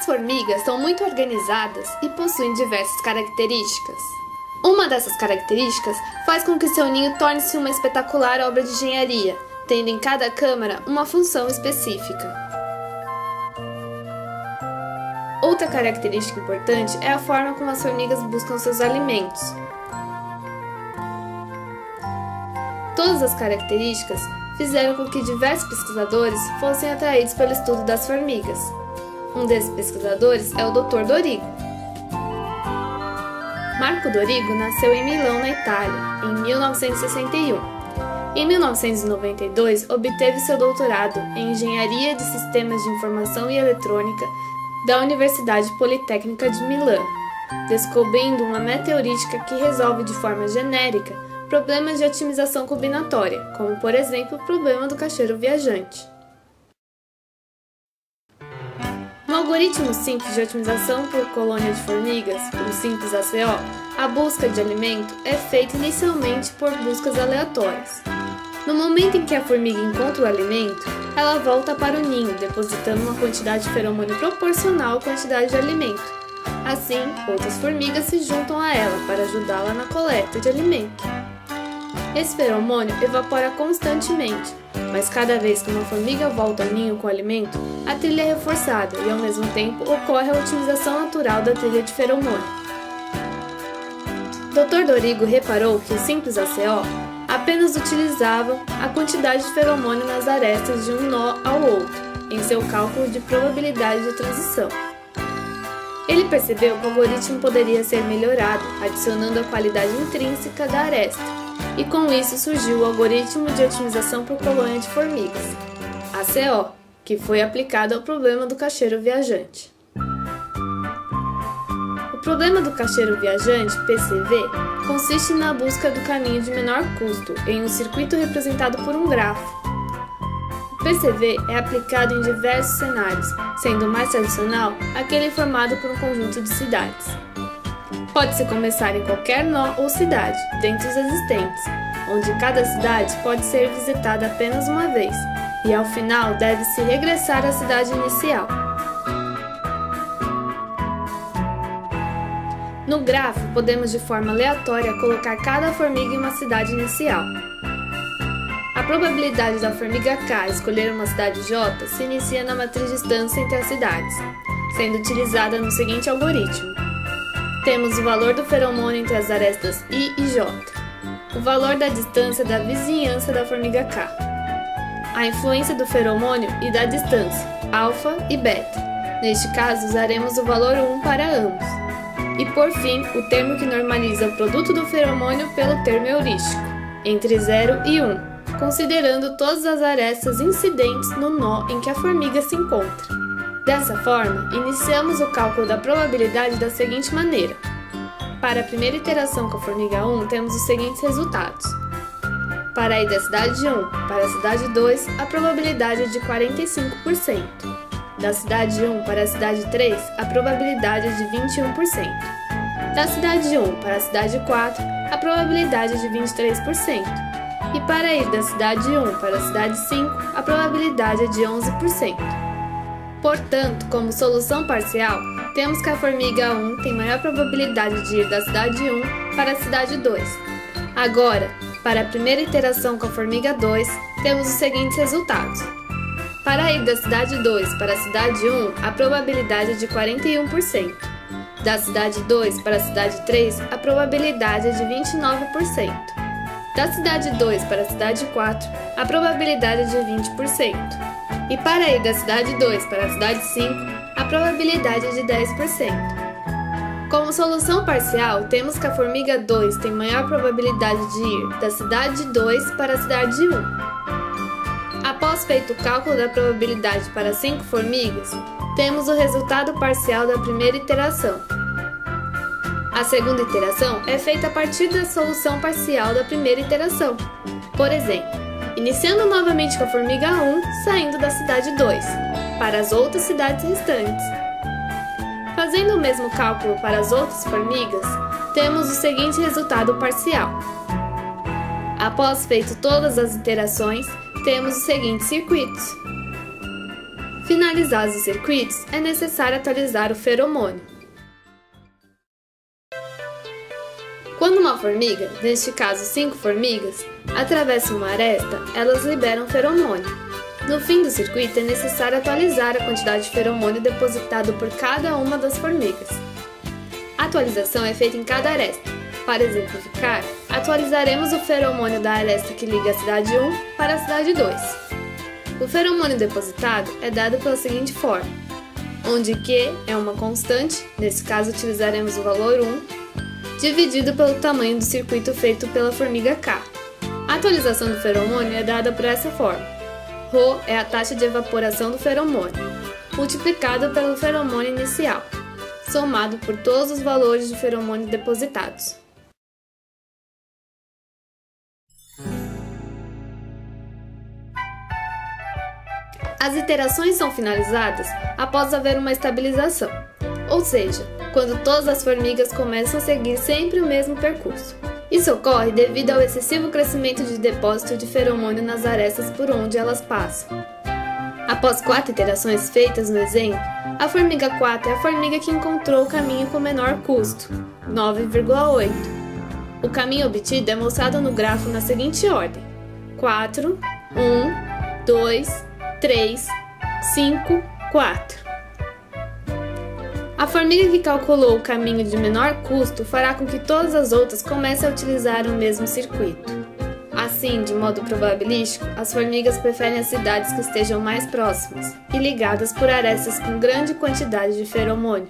As formigas são muito organizadas e possuem diversas características. Uma dessas características faz com que seu ninho torne-se uma espetacular obra de engenharia, tendo em cada câmara uma função específica. Outra característica importante é a forma como as formigas buscam seus alimentos. Todas as características fizeram com que diversos pesquisadores fossem atraídos pelo estudo das formigas. Um desses pesquisadores é o Dr. Dorigo. Marco Dorigo nasceu em Milão, na Itália, em 1961. Em 1992, obteve seu doutorado em Engenharia de Sistemas de Informação e Eletrônica da Universidade Politécnica de Milão, descobrindo uma meta-heurística que resolve de forma genérica problemas de otimização combinatória, como por exemplo o problema do caixeiro viajante. No algoritmo simples de otimização por colônia de formigas, o simples ACO, a busca de alimento é feita inicialmente por buscas aleatórias. No momento em que a formiga encontra o alimento, ela volta para o ninho, depositando uma quantidade de feromônio proporcional à quantidade de alimento. Assim, outras formigas se juntam a ela para ajudá-la na coleta de alimento. Esse feromônio evapora constantemente, mas cada vez que uma formiga volta ao ninho com o alimento, a trilha é reforçada e, ao mesmo tempo, ocorre a otimização natural da trilha de feromônio. Dr. Dorigo reparou que o simples ACO apenas utilizava a quantidade de feromônio nas arestas de um nó ao outro, em seu cálculo de probabilidade de transição. Ele percebeu que o algoritmo poderia ser melhorado, adicionando a qualidade intrínseca da aresta, e com isso surgiu o algoritmo de otimização por colônia de formigas, ACO, que foi aplicado ao problema do caixeiro viajante. O problema do caixeiro viajante, PCV, consiste na busca do caminho de menor custo em um circuito representado por um grafo. O PCV é aplicado em diversos cenários, sendo o mais tradicional aquele formado por um conjunto de cidades. Pode-se começar em qualquer nó ou cidade, dentre os existentes, onde cada cidade pode ser visitada apenas uma vez, e ao final deve-se regressar à cidade inicial. No grafo, podemos de forma aleatória colocar cada formiga em uma cidade inicial. A probabilidade da formiga K escolher uma cidade J se inicia na matriz de distância entre as cidades, sendo utilizada no seguinte algoritmo. Temos o valor do feromônio entre as arestas I e J, o valor da distância da vizinhança da formiga K, a influência do feromônio e da distância, alfa e beta. Neste caso, usaremos o valor 1 para ambos. E por fim, o termo que normaliza o produto do feromônio pelo termo heurístico, entre 0 e 1, considerando todas as arestas incidentes no nó em que a formiga se encontra. Dessa forma, iniciamos o cálculo da probabilidade da seguinte maneira. Para a primeira iteração com a formiga 1, temos os seguintes resultados. Para ir da cidade 1 para a cidade 2, a probabilidade é de 45%. Da cidade 1 para a cidade 3, a probabilidade é de 21%. Da cidade 1 para a cidade 4, a probabilidade é de 23%. E para ir da cidade 1 para a cidade 5, a probabilidade é de 11%. Portanto, como solução parcial, temos que a formiga 1 tem maior probabilidade de ir da cidade 1 para a cidade 2. Agora, para a primeira iteração com a formiga 2, temos os seguintes resultados. Para ir da cidade 2 para a cidade 1, a probabilidade é de 41%. Da cidade 2 para a cidade 3, a probabilidade é de 29%. Da cidade 2 para a cidade 4, a probabilidade é de 20%. E para ir da cidade 2 para a cidade 5, a probabilidade é de 10%. Como solução parcial, temos que a formiga 2 tem maior probabilidade de ir da cidade 2 para a cidade 1. Após feito o cálculo da probabilidade para 5 formigas, temos o resultado parcial da primeira iteração. A segunda iteração é feita a partir da solução parcial da primeira iteração. Por exemplo, iniciando novamente com a formiga 1, saindo da cidade 2, para as outras cidades restantes. Fazendo o mesmo cálculo para as outras formigas, temos o seguinte resultado parcial. Após feito todas as iterações, temos os seguintes circuitos. Finalizados os circuitos, é necessário atualizar o feromônio. Quando uma formiga, neste caso 5 formigas, atravessa uma aresta, elas liberam feromônio. No fim do circuito, é necessário atualizar a quantidade de feromônio depositado por cada uma das formigas. A atualização é feita em cada aresta. Para exemplificar, atualizaremos o feromônio da aresta que liga a cidade 1 para a cidade 2. O feromônio depositado é dado pela seguinte forma, onde Q é uma constante, nesse caso utilizaremos o valor 1, dividido pelo tamanho do circuito feito pela formiga K. A atualização do feromônio é dada por essa forma. Rho é a taxa de evaporação do feromônio, multiplicado pelo feromônio inicial, somado por todos os valores de feromônio depositados. As iterações são finalizadas após haver uma estabilização, ou seja, quando todas as formigas começam a seguir sempre o mesmo percurso. Isso ocorre devido ao excessivo crescimento de depósito de feromônio nas arestas por onde elas passam. Após 4 iterações feitas no exemplo, a formiga 4 é a formiga que encontrou o caminho com menor custo, 9,8. O caminho obtido é mostrado no grafo na seguinte ordem: 4, 1, 2, 3, 5, 4. A formiga que calculou o caminho de menor custo fará com que todas as outras comecem a utilizar o mesmo circuito. Assim, de modo probabilístico, as formigas preferem as cidades que estejam mais próximas e ligadas por arestas com grande quantidade de feromônio.